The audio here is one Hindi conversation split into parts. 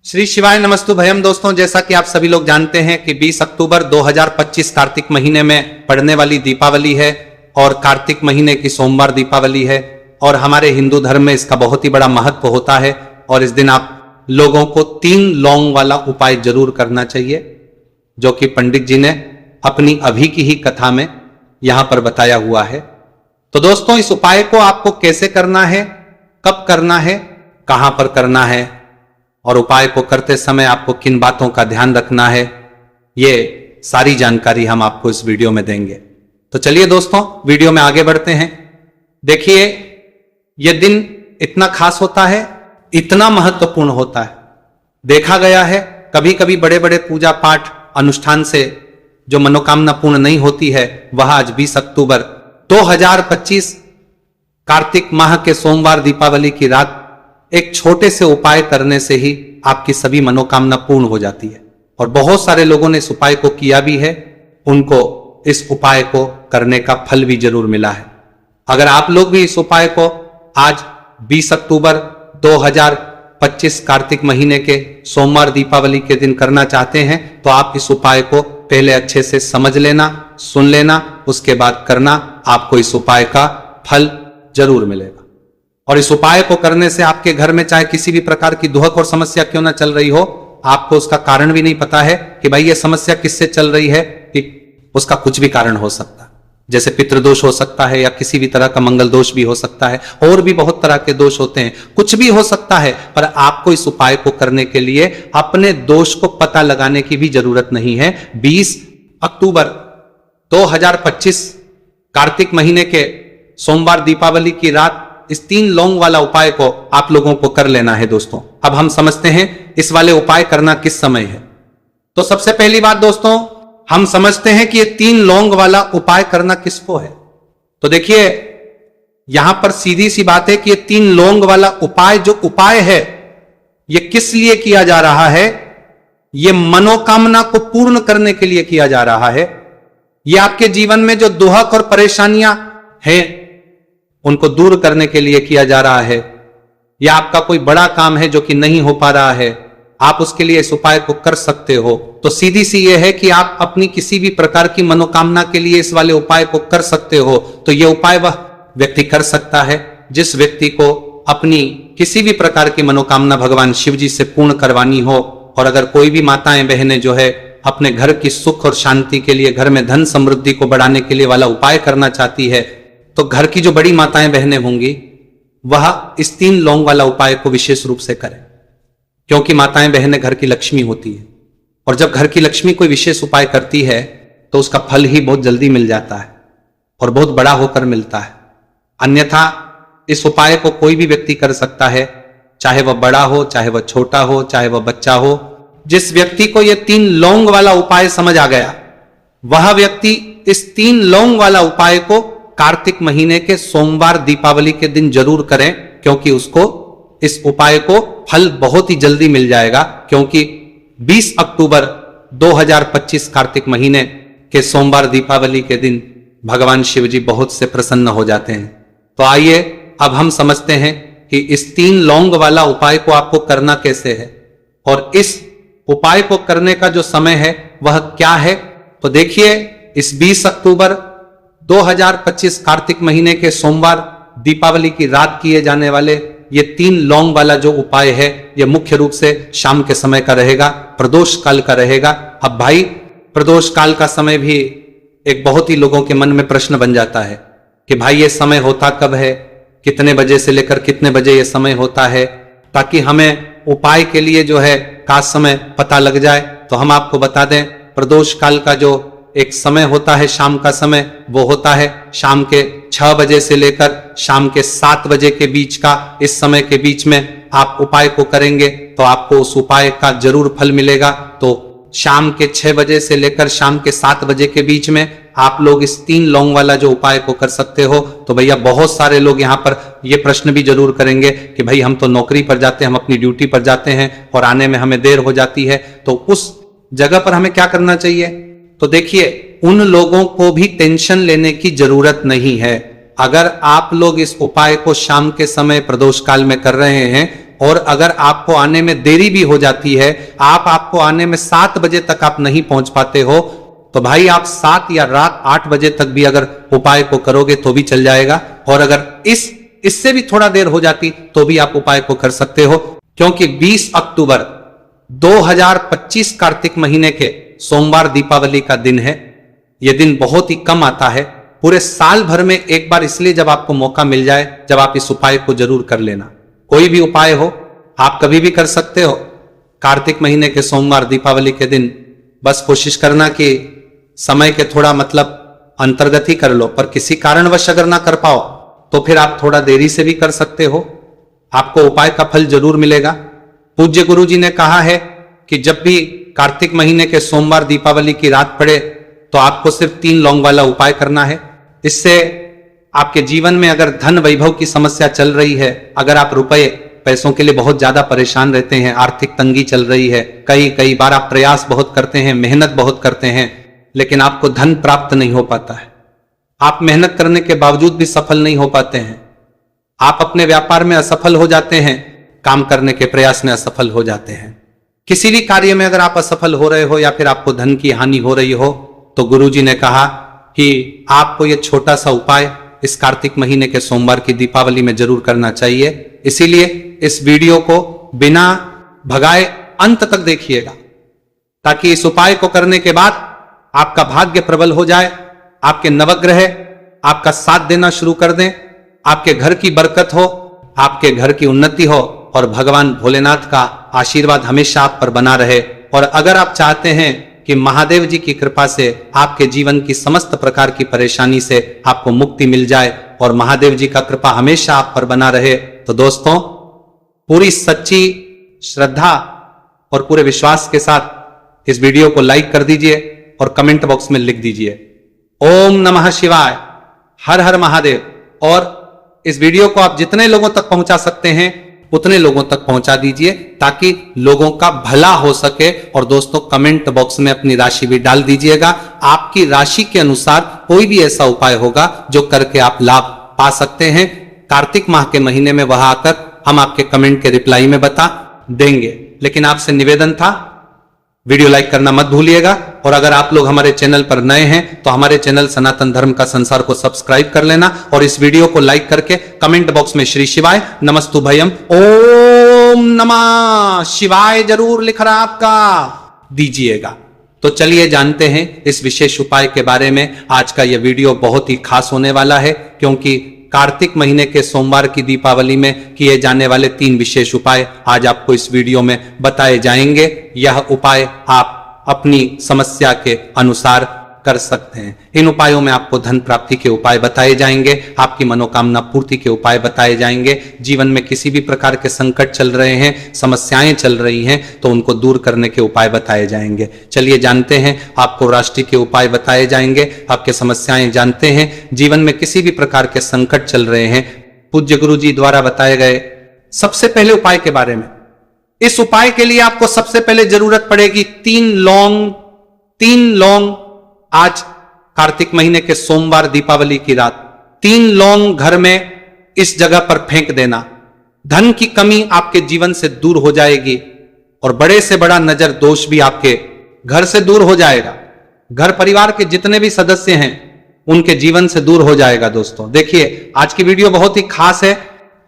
श्री शिवाय नमस्तु भयम। दोस्तों, जैसा कि आप सभी लोग जानते हैं कि 20 अक्टूबर 2025 कार्तिक महीने में पड़ने वाली दीपावली है और कार्तिक महीने की सोमवार दीपावली है और हमारे हिंदू धर्म में इसका बहुत ही बड़ा महत्व होता है। और इस दिन आप लोगों को 3 लौंग वाला उपाय जरूर करना चाहिए, जो कि पंडित जी ने अपनी अभी की ही कथा में यहां पर बताया हुआ है। तो दोस्तों, इस उपाय को आपको कैसे करना है, कब करना है, कहां पर करना है और उपाय को करते समय आपको किन बातों का ध्यान रखना है, ये सारी जानकारी हम आपको इस वीडियो में देंगे। तो चलिए दोस्तों, वीडियो में आगे बढ़ते हैं। देखिए, यह दिन इतना खास होता है, इतना महत्वपूर्ण होता है। देखा गया है कभी कभी बड़े बड़े पूजा पाठ अनुष्ठान से जो मनोकामना पूर्ण नहीं होती है, वह आज 20 अक्टूबर 2025 कार्तिक माह के सोमवार दीपावली की रात एक छोटे से उपाय करने से ही आपकी सभी मनोकामना पूर्ण हो जाती है। और बहुत सारे लोगों ने इस उपाय को किया भी है, उनको इस उपाय को करने का फल भी जरूर मिला है। अगर आप लोग भी इस उपाय को आज 20 अक्टूबर 2025 कार्तिक महीने के सोमवार दीपावली के दिन करना चाहते हैं, तो आप इस उपाय को पहले अच्छे से समझ लेना, सुन लेना, उसके बाद करना। आपको इस उपाय का फल जरूर मिलेगा। और इस उपाय को करने से आपके घर में चाहे किसी भी प्रकार की दुहक और समस्या क्यों ना चल रही हो, आपको उसका कारण भी नहीं पता है कि भाई ये समस्या किससे चल रही है, कि उसका कुछ भी कारण हो सकता है। जैसे पितृदोष हो सकता है या किसी भी तरह का मंगल दोष भी हो सकता है, और भी बहुत तरह के दोष होते हैं, कुछ भी हो सकता है। पर आपको इस उपाय को करने के लिए अपने दोष को पता लगाने की भी जरूरत नहीं है। 20 अक्टूबर 2025 कार्तिक महीने के सोमवार दीपावली की रात इस 3 लौंग वाला उपाय को आप लोगों को कर लेना है। दोस्तों, अब हम समझते हैं इस वाले उपाय करना किस समय है। तो सबसे पहली बात दोस्तों, हम समझते हैं कि ये 3 लौंग वाला उपाय करना किसको है। तो देखिए, यहां पर सीधी सी बात है कि ये 3 लौंग वाला उपाय जो उपाय है, ये किस लिए किया जा रहा है। ये मनोकामना को पूर्ण करने के लिए किया जा रहा है। ये आपके जीवन में जो दुहक और परेशानियां हैं, उनको दूर करने के लिए किया जा रहा है। या आपका कोई बड़ा काम है जो कि नहीं हो पा रहा है, आप उसके लिए इस उपाय को कर सकते हो। तो सीधी सी यह है कि आप अपनी किसी भी प्रकार की मनोकामना के लिए इस वाले उपाय को कर सकते हो। तो यह उपाय वह व्यक्ति कर सकता है जिस व्यक्ति को अपनी किसी भी प्रकार की मनोकामना भगवान शिव जी से पूर्ण करवानी हो। और अगर कोई भी माताएं बहनें जो है अपने घर की सुख और शांति के लिए, घर में धन समृद्धि को बढ़ाने के लिए वाला उपाय करना चाहती है, तो घर की जो बड़ी माताएं बहनें होंगी वह इस 3 लौंग वाला उपाय को विशेष रूप से करें, क्योंकि माताएं बहनें घर की लक्ष्मी होती है। और जब घर की लक्ष्मी कोई विशेष उपाय करती है तो उसका फल ही बहुत जल्दी मिल जाता है और बहुत बड़ा होकर मिलता है। अन्यथा इस उपाय को कोई भी व्यक्ति कर सकता है, चाहे वह बड़ा हो, चाहे वह छोटा हो, चाहे वह बच्चा हो। जिस व्यक्ति को यह 3 लौंग वाला उपाय समझ आ गया, वह व्यक्ति इस 3 लौंग वाला उपाय को कार्तिक महीने के सोमवार दीपावली के दिन जरूर करें, क्योंकि उसको इस उपाय को फल बहुत ही जल्दी मिल जाएगा। क्योंकि 20 अक्टूबर 2025 कार्तिक महीने के सोमवार दीपावली के दिन भगवान शिव जी बहुत से प्रसन्न हो जाते हैं। तो आइए अब हम समझते हैं कि इस 3 लौंग वाला उपाय को आपको करना कैसे है और इस उपाय को करने का जो समय है वह क्या है। तो देखिए, इस 20 अक्टूबर 2025 कार्तिक महीने के सोमवार दीपावली की रात किए जाने वाले ये 3 लौंग वाला जो उपाय है, यह मुख्य रूप से शाम के समय का रहेगा, प्रदोष काल का रहेगा। अब भाई, प्रदोष काल का समय भी एक बहुत ही लोगों के मन में प्रश्न बन जाता है कि भाई ये समय होता कब है, कितने बजे से लेकर कितने बजे ये समय होता है, ताकि हमें उपाय के लिए जो है का समय पता लग जाए। तो हम आपको बता दें, प्रदोष काल का जो एक समय होता है, शाम का समय, वो होता है शाम के 6 बजे से लेकर शाम के 7 बजे के बीच का। इस समय के बीच में आप उपाय को करेंगे तो आपको उस उपाय का जरूर फल मिलेगा। तो शाम के 6 बजे से लेकर शाम के 7 बजे के बीच में आप लोग इस 3 लौंग वाला जो उपाय को कर सकते हो। तो भैया, बहुत सारे लोग यहाँ पर ये प्रश्न भी जरूर करेंगे कि भाई हम तो नौकरी पर जाते हैं, हम अपनी ड्यूटी पर जाते हैं और आने में हमें देर हो जाती है, तो उस जगह पर हमें क्या करना चाहिए। तो देखिए, उन लोगों को भी टेंशन लेने की जरूरत नहीं है। अगर आप लोग इस उपाय को शाम के समय प्रदोष काल में कर रहे हैं और अगर आपको आने में देरी भी हो जाती है, आपको आने में 7 बजे तक आप नहीं पहुंच पाते हो, तो भाई आप 7 या रात 8 बजे तक भी अगर उपाय को करोगे तो भी चल जाएगा। और अगर इससे भी थोड़ा देर हो जाती तो भी आप उपाय को कर सकते हो, क्योंकि 20 अक्टूबर 2025 कार्तिक महीने के सोमवार दीपावली का दिन है। यह दिन बहुत ही कम आता है, पूरे साल भर में एक बार, इसलिए जब आपको मौका मिल जाए जब आप इस उपाय को जरूर कर लेना। कोई भी उपाय हो आप कभी भी कर सकते हो। कार्तिक महीने के सोमवार दीपावली के दिन बस कोशिश करना कि समय के थोड़ा अंतर्गत ही कर लो, पर किसी कारणवश अगर ना कर पाओ तो फिर आप थोड़ा देरी से भी कर सकते हो, आपको उपाय का फल जरूर मिलेगा। पूज्य गुरु जी ने कहा है कि जब भी कार्तिक महीने के सोमवार दीपावली की रात पड़े तो आपको सिर्फ 3 लौंग वाला उपाय करना है। इससे आपके जीवन में अगर धन वैभव की समस्या चल रही है, अगर आप रुपए पैसों के लिए बहुत ज्यादा परेशान रहते हैं, आर्थिक तंगी चल रही है, कई बार आप प्रयास बहुत करते हैं, मेहनत बहुत करते हैं, लेकिन आपको धन प्राप्त नहीं हो पाता है, आप मेहनत करने के बावजूद भी सफल नहीं हो पाते हैं, आप अपने व्यापार में असफल हो जाते हैं, काम करने के प्रयास में असफल हो जाते हैं, किसी भी कार्य में अगर आप असफल हो रहे हो या फिर आपको धन की हानि हो रही हो, तो गुरुजी ने कहा कि आपको यह छोटा सा उपाय इस कार्तिक महीने के सोमवार की दीपावली में जरूर करना चाहिए। इसीलिए इस वीडियो को बिना भगाए अंत तक देखिएगा, ताकि इस उपाय को करने के बाद आपका भाग्य प्रबल हो जाए, आपके नवग्रह आपका साथ देना शुरू कर दें, आपके घर की बरकत हो, आपके घर की उन्नति हो और भगवान भोलेनाथ का आशीर्वाद हमेशा आप पर बना रहे। और अगर आप चाहते हैं कि महादेव जी की कृपा से आपके जीवन की समस्त प्रकार की परेशानी से आपको मुक्ति मिल जाए और महादेव जी का कृपा हमेशा आप पर बना रहे, तो दोस्तों पूरी सच्ची श्रद्धा और पूरे विश्वास के साथ इस वीडियो को लाइक कर दीजिए और कमेंट बॉक्स में लिख दीजिए ओम नमः शिवाय, हर हर महादेव। और इस वीडियो को आप जितने लोगों तक पहुंचा सकते हैं उतने लोगों तक पहुंचा दीजिए, ताकि लोगों का भला हो सके। और दोस्तों कमेंट बॉक्स में अपनी राशि भी डाल दीजिएगा, आपकी राशि के अनुसार कोई भी ऐसा उपाय होगा जो करके आप लाभ पा सकते हैं। कार्तिक माह के महीने में वह आकर हम आपके कमेंट के रिप्लाई में बता देंगे। लेकिन आपसे निवेदन था, वीडियो लाइक करना मत भूलिएगा, और अगर आप लोग हमारे चैनल पर नए हैं तो हमारे चैनल सनातन धर्म का संसार को सब्सक्राइब कर लेना और इस वीडियो को लाइक करके कमेंट बॉक्स में श्री शिवाय नमस्तुभयम ओम नमः शिवाय जरूर लिख रहा आपका दीजिएगा। तो चलिए जानते हैं इस विशेष उपाय के बारे में। आज का यह वीडियो बहुत ही खास होने वाला है, क्योंकि कार्तिक महीने के सोमवार की दीपावली में किए जाने वाले 3 विशेष उपाय आज आपको इस वीडियो में बताए जाएंगे। यह उपाय आप अपनी समस्या के अनुसार कर सकते हैं। इन उपायों में आपको धन प्राप्ति के उपाय बताए जाएंगे, आपकी मनोकामना पूर्ति के उपाय बताए जाएंगे। जीवन में किसी भी प्रकार के संकट चल रहे हैं, समस्याएं चल रही हैं, तो उनको दूर करने के उपाय बताए जाएंगे। चलिए जानते हैं, आपको राष्ट्रीय के उपाय बताए जाएंगे, आपके समस्याएं जानते हैं। जीवन में किसी भी प्रकार के संकट चल रहे हैं, पूज्य गुरु जी द्वारा बताए गए सबसे पहले उपाय के बारे में। इस उपाय के लिए आपको सबसे पहले जरूरत पड़ेगी 3 लौंग। आज कार्तिक महीने के सोमवार दीपावली की रात 3 लौंग घर में इस जगह पर फेंक देना। धन की कमी आपके जीवन से दूर हो जाएगी और बड़े से बड़ा नजर दोष भी आपके घर से दूर हो जाएगा। घर परिवार के जितने भी सदस्य हैं उनके जीवन से दूर हो जाएगा। दोस्तों देखिए, आज की वीडियो बहुत ही खास है,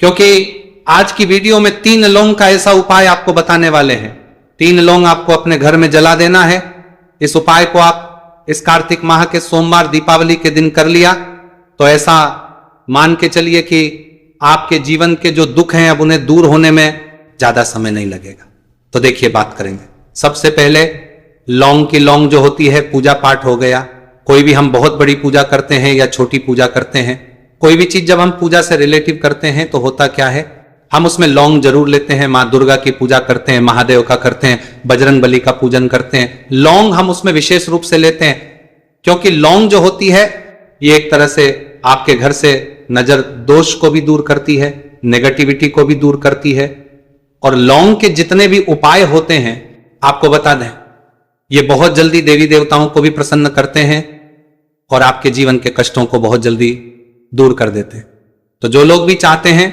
क्योंकि आज की वीडियो में 3 लौंग का ऐसा उपाय आपको बताने वाले हैं। 3 लौंग आपको अपने घर में जला देना है। इस उपाय को आप इस कार्तिक माह के सोमवार दीपावली के दिन कर लिया तो ऐसा मान के चलिए कि आपके जीवन के जो दुख हैं अब उन्हें दूर होने में ज्यादा समय नहीं लगेगा। तो देखिए बात करेंगे। सबसे पहले लौंग की लौंग जो होती है, पूजा पाठ हो गया। कोई भी हम बहुत बड़ी पूजा करते हैं या छोटी पूजा करते हैं, कोई भी चीज जब हम पूजा से रिलेटिव करते हैं तो होता क्या है, हम उसमें लौंग जरूर लेते हैं। माँ दुर्गा की पूजा करते हैं, महादेव का करते हैं, बजरंग बली का पूजन करते हैं, लौंग हम उसमें विशेष रूप से लेते हैं, क्योंकि लौंग जो होती है ये एक तरह से आपके घर से नजर दोष को भी दूर करती है, नेगेटिविटी को भी दूर करती है। और लौंग के जितने भी उपाय होते हैं आपको बता दें, ये बहुत जल्दी देवी देवताओं को भी प्रसन्न करते हैं और आपके जीवन के कष्टों को बहुत जल्दी दूर कर देते हैं। तो जो लोग भी चाहते हैं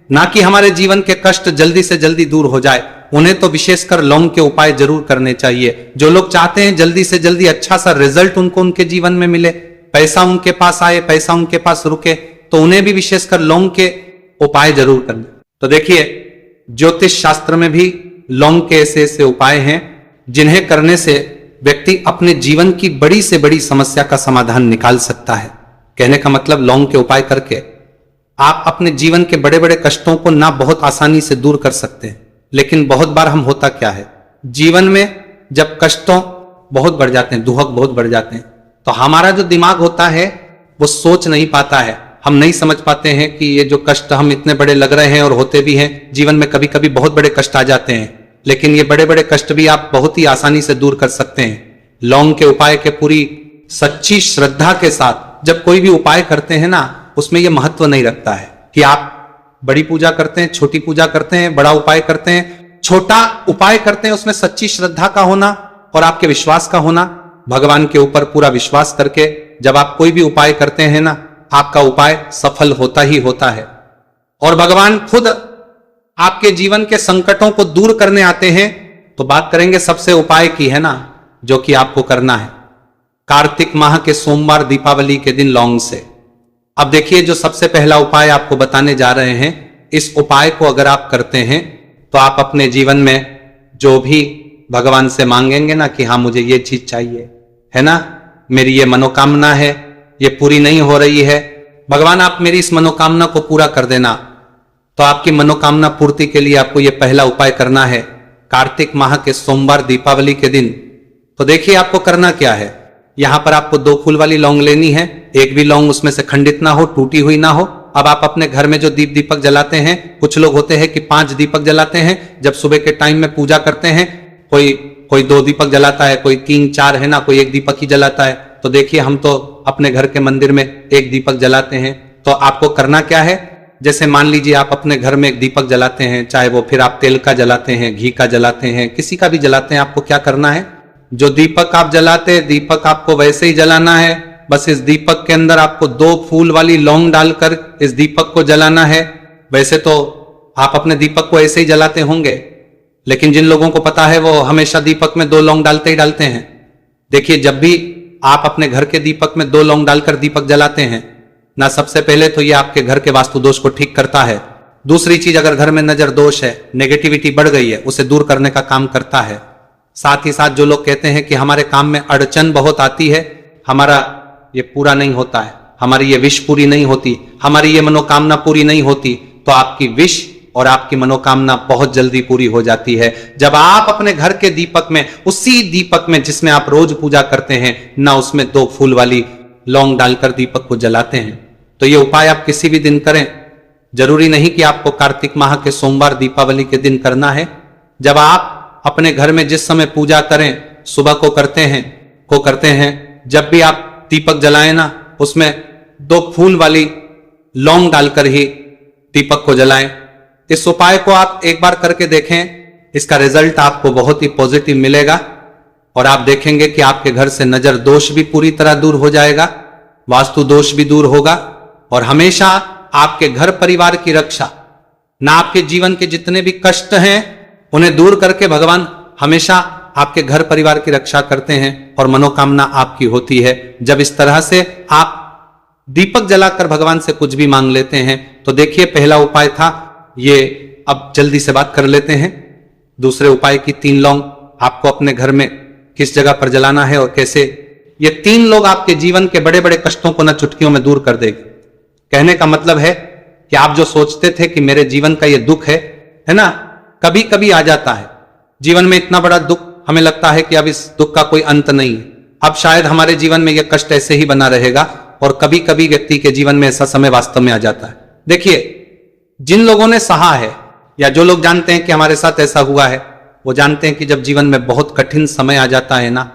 ना कि हमारे जीवन के कष्ट जल्दी से जल्दी दूर हो जाए, उन्हें तो विशेषकर लौंग के उपाय जरूर करने चाहिए। जो लोग चाहते हैं जल्दी से जल्दी अच्छा सा रिजल्ट उनको उनके जीवन में मिले, पैसा उनके पास आए, पैसा उनके पास रुके, तो उन्हें भी विशेषकर लौंग के उपाय जरूर करने। तो देखिए, ज्योतिष शास्त्र में भी लौंग के ऐसे ऐसे उपाय हैं जिन्हें करने से व्यक्ति अपने जीवन की बड़ी से बड़ी समस्या का समाधान निकाल सकता है। कहने का मतलब, लौंग के उपाय करके आप अपने जीवन के बड़े बड़े कष्टों को ना बहुत आसानी से दूर कर सकते हैं। लेकिन बहुत बार हम होता क्या है, जीवन में जब कष्टों बहुत बढ़ जाते हैं, दुहक बहुत बढ़ जाते हैं, तो हमारा जो दिमाग होता है वो सोच नहीं पाता है। हम नहीं समझ पाते हैं कि ये जो कष्ट हम इतने बड़े लग रहे हैं और होते भी हैं, जीवन में कभी कभी बहुत बड़े कष्ट आ जाते हैं, लेकिन ये बड़े बड़े कष्ट भी आप बहुत ही आसानी से दूर कर सकते हैं लौंग के उपाय के पूरी सच्ची श्रद्धा के साथ। जब कोई भी उपाय करते हैं ना, उसमें यह महत्व नहीं रखता है कि आप बड़ी पूजा करते हैं, छोटी पूजा करते हैं, बड़ा उपाय करते हैं, छोटा उपाय करते हैं, उसमें सच्ची श्रद्धा का होना और आपके विश्वास का होना, भगवान के ऊपर पूरा विश्वास करके जब आप कोई भी उपाय करते हैं ना, आपका उपाय सफल होता ही होता है। और भगवान खुद आपके जीवन के संकटों को दूर करने आते हैं। तो बात करेंगे सबसे उपाय की, है ना, जो कि आपको करना है कार्तिक माह के सोमवार दीपावली के दिन लौंग से। अब देखिए, जो सबसे पहला उपाय आपको बताने जा रहे हैं, इस उपाय को अगर आप करते हैं तो आप अपने जीवन में जो भी भगवान से मांगेंगे ना कि हाँ मुझे ये चीज चाहिए, है ना, मेरी ये मनोकामना है, ये पूरी नहीं हो रही है, भगवान आप मेरी इस मनोकामना को पूरा कर देना। तो आपकी मनोकामना पूर्ति के लिए आपको ये पहला उपाय करना है कार्तिक माह के सोमवार दीपावली के दिन। तो देखिए, आपको करना क्या है, यहां पर आपको 2 फूल वाली लौंग लेनी है, एक भी लौंग उसमें से खंडित ना हो, टूटी हुई ना हो। अब आप अपने घर में जो दीपक जलाते हैं, कुछ लोग होते हैं कि 5 दीपक जलाते हैं जब सुबह के टाइम में पूजा करते हैं, कोई 2 दीपक जलाता है, कोई 3-4, है ना, कोई 1 दीपक ही जलाता है। तो देखिए, हम तो अपने घर के मंदिर में 1 दीपक जलाते हैं। तो आपको करना क्या है, जैसे मान लीजिए आप अपने घर में 1 दीपक जलाते हैं, चाहे वो फिर आप तेल का जलाते हैं, घी का जलाते हैं, किसी का भी जलाते हैं, आपको क्या करना है, जो दीपक आप जलाते हैं, दीपक आपको वैसे ही जलाना है। बस इस दीपक के अंदर आपको 2 फूल वाली लौंग डालकर इस दीपक को जलाना है। वैसे तो आप अपने दीपक को ऐसे ही जलाते होंगे, लेकिन जिन लोगों को पता है वो हमेशा दीपक में 2 लौंग डालते ही डालते हैं। देखिए, जब भी आप अपने घर के दीपक में 2 लौंग डालकर दीपक जलाते हैं ना, सबसे पहले तो ये आपके घर के वास्तु दोष को ठीक करता है। दूसरी चीज, अगर घर में नजर दोष है, नेगेटिविटी बढ़ गई है, उसे दूर करने का काम करता है। साथ ही साथ जो लोग कहते हैं कि हमारे काम में अड़चन बहुत आती है, हमारा ये पूरा नहीं होता है, हमारी ये विश पूरी नहीं होती, हमारी ये मनोकामना पूरी नहीं होती, तो आपकी विश और आपकी मनोकामना बहुत जल्दी पूरी हो जाती है जब आप अपने घर के दीपक में, उसी दीपक में जिसमें आप रोज पूजा करते हैं ना, उसमें 2 फूल वाली लौंग डालकर दीपक को जलाते हैं। तो ये उपाय आप किसी भी दिन करें, जरूरी नहीं कि आपको कार्तिक माह के सोमवार दीपावली के दिन करना है। जब आप अपने घर में जिस समय पूजा करें, सुबह को करते हैं, जब भी आप दीपक जलाएं ना, उसमें 2 फूल वाली लौंग डालकर ही दीपक को जलाएं। इस उपाय को आप एक बार करके देखें, इसका रिजल्ट आपको बहुत ही पॉजिटिव मिलेगा और आप देखेंगे कि आपके घर से नजर दोष भी पूरी तरह दूर हो जाएगा, वास्तु दोष भी दूर होगा और हमेशा आपके घर परिवार की रक्षा, ना आपके जीवन के जितने भी कष्ट हैं उन्हें दूर करके भगवान हमेशा आपके घर परिवार की रक्षा करते हैं और मनोकामना आपकी होती है। जब इस तरह से आप दीपक जलाकर भगवान से कुछ भी मांग लेते हैं। तो देखिए, पहला उपाय था ये। अब जल्दी से बात कर लेते हैं दूसरे उपाय की। 3 लौंग आपको अपने घर में किस जगह पर जलाना है और कैसे। ये 3 लोग आपके जीवन के बड़े बड़े कष्टों को न चुटकियों में दूर कर देगी। कहने का मतलब है कि आप जो सोचते थे कि मेरे जीवन का ये दुख है ना, कभी कभी आ जाता है जीवन में इतना बड़ा दुख, हमें लगता है कि अब इस दुख का कोई अंत नहीं है, अब शायद हमारे जीवन में यह कष्ट ऐसे ही बना रहेगा। और कभी कभी व्यक्ति के जीवन में ऐसा समय वास्तव में आ जाता है। देखिए, जिन लोगों ने सहा है या जो लोग जानते हैं कि हमारे साथ ऐसा हुआ है, वो जानते हैं कि जब जीवन में बहुत कठिन समय आ जाता है ना,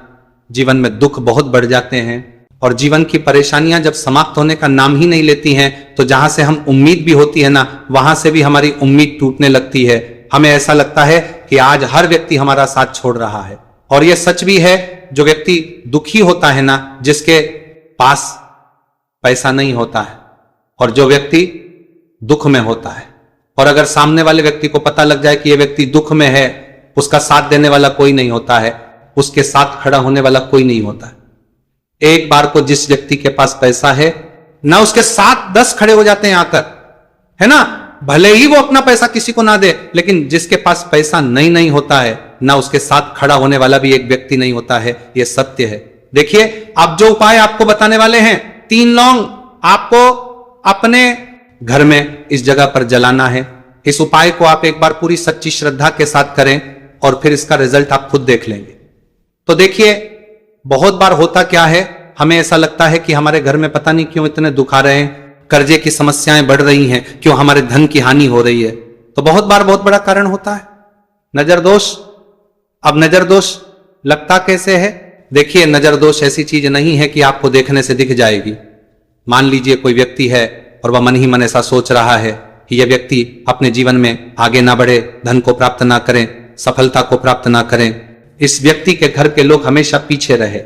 जीवन में दुख बहुत बढ़ जाते हैं और जीवन की परेशानियां जब समाप्त होने का नाम ही नहीं लेती हैं, तो जहां से हम उम्मीद भी होती है ना, वहां से भी हमारी उम्मीद टूटने लगती है। हमें ऐसा लगता है कि आज हर व्यक्ति हमारा साथ छोड़ रहा है। और यह सच भी है, जो व्यक्ति दुखी होता है ना, जिसके पास पैसा नहीं होता है, और जो व्यक्ति दुख में होता है और अगर सामने वाले व्यक्ति को पता लग जाए कि यह व्यक्ति दुख में है, उसका साथ देने वाला कोई नहीं होता है, उसके साथ खड़ा होने वाला कोई नहीं होता है। एक बार को जिस व्यक्ति के पास पैसा है ना, उसके साथ 10 खड़े हो जाते हैं आकर, है ना, भले ही वो अपना पैसा किसी को ना दे, लेकिन जिसके पास पैसा नहीं होता है ना, उसके साथ खड़ा होने वाला भी एक व्यक्ति नहीं होता है। यह सत्य है। देखिए, अब जो उपाय आपको बताने वाले हैं, 3 लौंग आपको अपने घर में इस जगह पर जलाना है। इस उपाय को आप एक बार पूरी सच्ची श्रद्धा के साथ करें और फिर इसका रिजल्ट आप खुद देख लेंगे। तो देखिए, बहुत बार होता क्या है, हमें ऐसा लगता है कि हमारे घर में पता नहीं क्यों इतने दुख आ रहे हैं, कर्जे की समस्याएं बढ़ रही हैं, क्यों हमारे धन की हानि हो रही है। तो बहुत बार बहुत बड़ा कारण होता है नजर दोष। अब नजर दोष लगता कैसे है? देखिए, नजर दोष ऐसी चीज नहीं है कि आपको देखने से दिख जाएगी। मान लीजिए कोई व्यक्ति है और वह मन ही मन ऐसा सोच रहा है कि यह व्यक्ति अपने जीवन में आगे ना बढ़े, धन को प्राप्त ना करें, सफलता को प्राप्त ना करें, इस व्यक्ति के घर के लोग हमेशा पीछे रहे।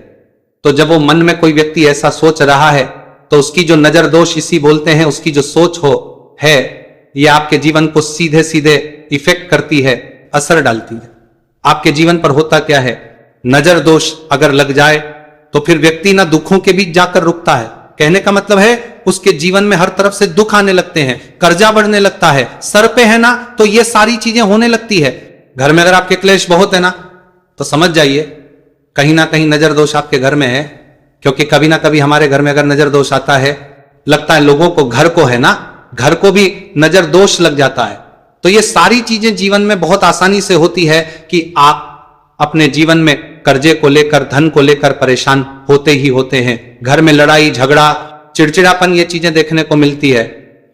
तो जब वो मन में कोई व्यक्ति ऐसा सोच रहा है, तो उसकी जो नजर दोष इसी बोलते हैं, उसकी जो सोच है, ये आपके जीवन को सीधे सीधे इफेक्ट करती है, असर डालती है। आपके जीवन पर होता क्या है, नजर दोष अगर लग जाए तो फिर व्यक्ति ना दुखों के बीच जाकर रुकता है। कहने का मतलब है, उसके जीवन में हर तरफ से दुख आने लगते हैं, कर्जा बढ़ने लगता है, सर पे है ना, तो ये सारी चीजें होने लगती है। घर में अगर आपके क्लेश बहुत है ना, तो समझ जाइए कहीं ना कहीं नजर दोष आपके घर में है। क्योंकि कभी ना कभी हमारे घर में अगर नजर दोष आता है, लगता है लोगों को, घर को है ना, घर को भी नजर दोष लग जाता है। तो ये सारी चीजें जीवन में बहुत आसानी से होती है कि आप अपने जीवन में कर्जे को लेकर, धन को लेकर परेशान होते ही होते हैं। घर में लड़ाई झगड़ा, चिड़चिड़ापन, ये चीजें देखने को मिलती है।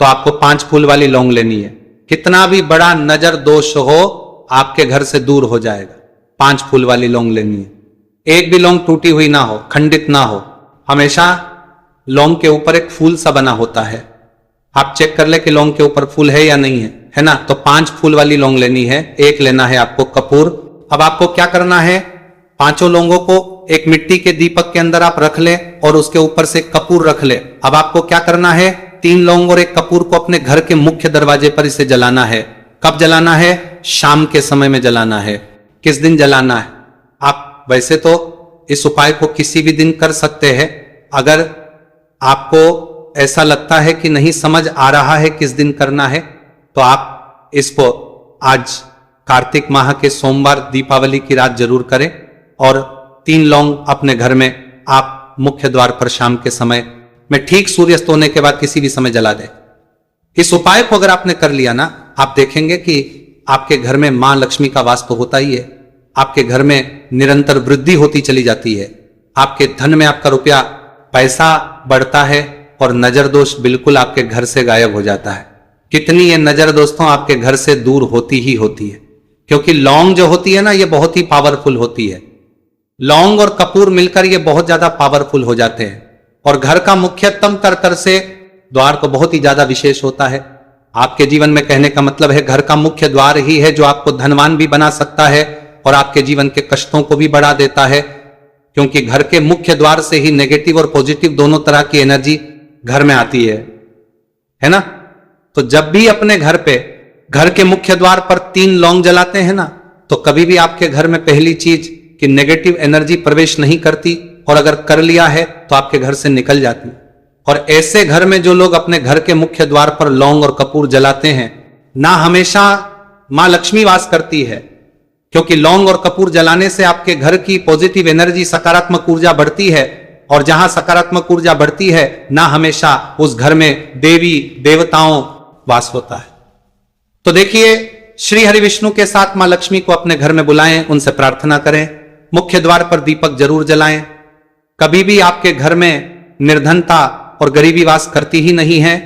तो आपको 5 फूल वाली लौंग लेनी है। कितना भी बड़ा नजर दोष हो, आपके घर से दूर हो जाएगा। 5 फूल वाली लौंग लेनी है। एक भी लौंग टूटी हुई ना हो, खंडित ना हो। हमेशा लौंग के ऊपर एक फूल सा बना होता है। आप चेक कर ले कि लौंग के ऊपर फूल है या नहीं है ना। तो 5 फूल वाली लौंग लेनी है। एक लेना है आपको कपूर। अब आपको क्या करना है, 5 लौंगों को एक मिट्टी के दीपक के अंदर आप रख ले और उसके ऊपर से कपूर रख ले। अब आपको क्या करना है, 3 लौंग और एक कपूर को अपने घर के मुख्य दरवाजे पर इसे जलाना है। कब जलाना है? शाम के समय में जलाना है। किस दिन जलाना है? आप वैसे तो इस उपाय को किसी भी दिन कर सकते हैं। अगर आपको ऐसा लगता है कि नहीं समझ आ रहा है किस दिन करना है, तो आप इसको आज कार्तिक माह के सोमवार दीपावली की रात जरूर करें और 3 लौंग अपने घर में आप मुख्य द्वार पर शाम के समय में ठीक सूर्यास्त होने के बाद किसी भी समय जला दें। इस उपाय को अगर आपने कर लिया ना, आप देखेंगे कि आपके घर में मां लक्ष्मी का वास तो होता ही है। आपके घर में निरंतर वृद्धि होती चली जाती है। आपके धन में आपका रुपया पैसा बढ़ता है और नजर दोष बिल्कुल आपके घर से गायब हो जाता है। कितनी ये नजर दोस्तों आपके घर से दूर होती ही होती है। क्योंकि लौंग जो होती है ना, ये बहुत ही पावरफुल होती है। लौंग और कपूर मिलकर ये बहुत ज्यादा पावरफुल हो जाते हैं और घर का मुख्यतम तर से द्वार तो बहुत ही ज्यादा विशेष होता है। आपके जीवन में, कहने का मतलब है, घर का मुख्य द्वार ही है जो आपको धनवान भी बना सकता है और आपके जीवन के कष्टों को भी बढ़ा देता है। क्योंकि घर के मुख्य द्वार से ही नेगेटिव और पॉजिटिव दोनों तरह की एनर्जी घर में आती है ना। तो जब भी अपने घर पे, घर के मुख्य द्वार पर 3 लौंग जलाते हैं ना, तो कभी भी आपके घर में पहली चीज कि नेगेटिव एनर्जी प्रवेश नहीं करती, और अगर कर लिया है तो आपके घर से निकल जाती। और ऐसे घर में जो लोग अपने घर के मुख्य द्वार पर लौंग और कपूर जलाते हैं ना, हमेशा मां लक्ष्मी वास करती है। क्योंकि लौंग और कपूर जलाने से आपके घर की पॉजिटिव एनर्जी, सकारात्मक ऊर्जा बढ़ती है, और जहां सकारात्मक ऊर्जा बढ़ती है ना, हमेशा उस घर में देवी देवताओं वास होता है। तो देखिए, श्री हरि विष्णु के साथ मां लक्ष्मी को अपने घर में बुलाएं, उनसे प्रार्थना करें, मुख्य द्वार पर दीपक जरूर जलाएं। कभी भी आपके घर में निर्धनता और गरीबी वास करती ही नहीं है।